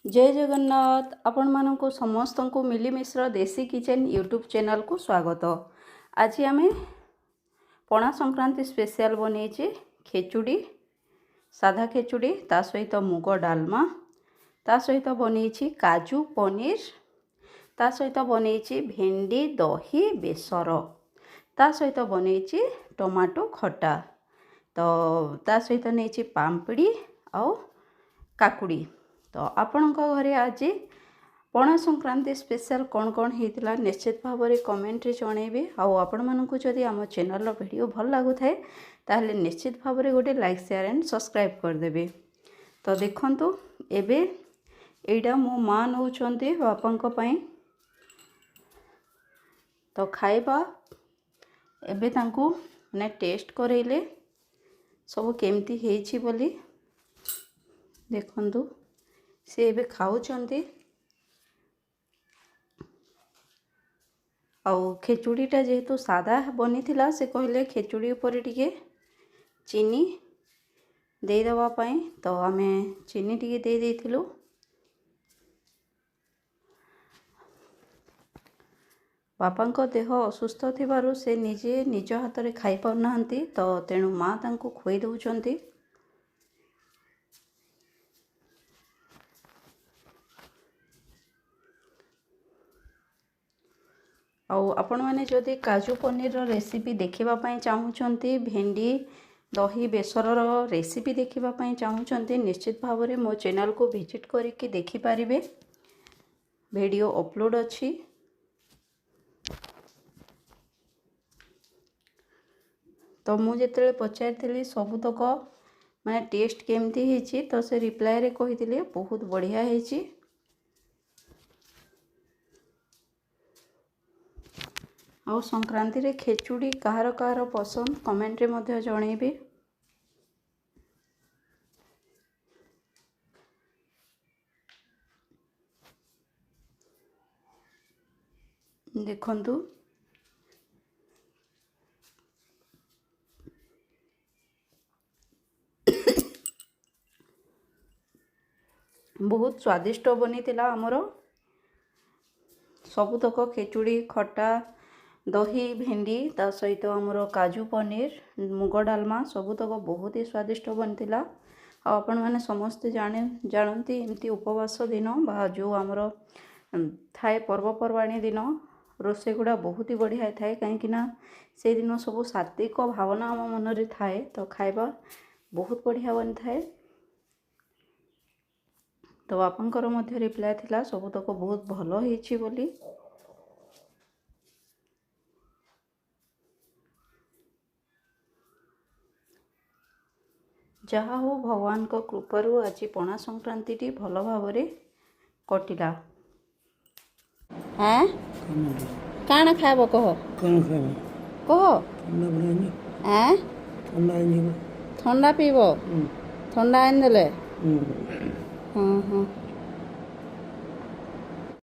जय जगन्नाथ आपण मानक समस्त को मिलीमिश्र देसी किचन यूट्यूब चैनल को स्वागत। आज आम पणा संक्रांति स्पेशल बनईचे खेचुड़ी, साधा खेचुड़ी, ता सहित मुग डालमा, ता सहित बनईची काजू पनीर, ता सहित बनईची भेंडी दही बेसर, ता सहित बनईची टमाटो खटा, तो ता सहित नहीं पांपड़ी आउ काकुड़ी। तो आपण घरे आज पणा संक्रांति स्पेशल कौन कौन होता निश्चित भाव में कमेंट जनइबे। आपण मानक जदि आम चैनल वीडियो भल लगु थाए ताहले निश्चित भाव में गोटे लाइक शेयर एंड सब्सक्राइब करदेबे। तो देखंतु एबे एटा मो माँ नौचंती बापा पई तो खाइबा एबे तांको ने टेस्ट करेले सब केमती हेछि बोली देखंतु से एबे खाउचंती। आउ खेचुड़ीटा जेहेतु सादा बनी थिला से कहले खेचुड़ी ऊपर टिके चीनी दे दवा पाई तो आमे चीनी टिके दे देथिलु। बापांको देह असुस्थ थिबारु से निजे निज हाथ रे खाई पाउनांती तो तेणु माँ तांको खुई दउचंती। आउ आपण मैंने जदि काजू पनीर रेसिपी देखा चाहूँगी, भेंडी दही बेसर रेसिपी देखा चाहूँगी, निश्चित भाव में मो चैनल को विजिट करके देखिपारे। वीडियो अपलोड अच्छी। तो मुझे पचारि सबुतक माने टेस्ट केमती है तो से रिप्लाई रे कही बहुत बढ़िया है। आउ संक्रांति रे खेचुड़ी कहार कहार पसंद कमेंट रे मध्य जनइबे। देखंतु बहुत स्वादिष्ट बनी थिला हमरो सबुतक खेचुड़ी खटा दही भेंडी ता सहित आमर काजू पनीर मुग डालमा सबुतक बहुत ही स्वादिष्ट बनता। आपण मैंने समस्ते जानती एमती उपवास दिन बा जो आमर थाए पर्वपर्वाणी दिन रोसे गुड़ा बहुत ही बढ़िया थाए कहीं से दिन सब सात्विक भावना आम मन रे थाए तो खाइबा बहुत बढ़िया बन थाए। तो आपंकर मध्य रिप्लाई थिला सबुतक बहुत भल होइछि बोली। जहा हो भगवान को कृपारू आज पणा संक्रांति टी भल भाव रे कटिला। हाँ काना खाइब कह कह ठंडा पीब ठंडा आन देले। हाँ हाँ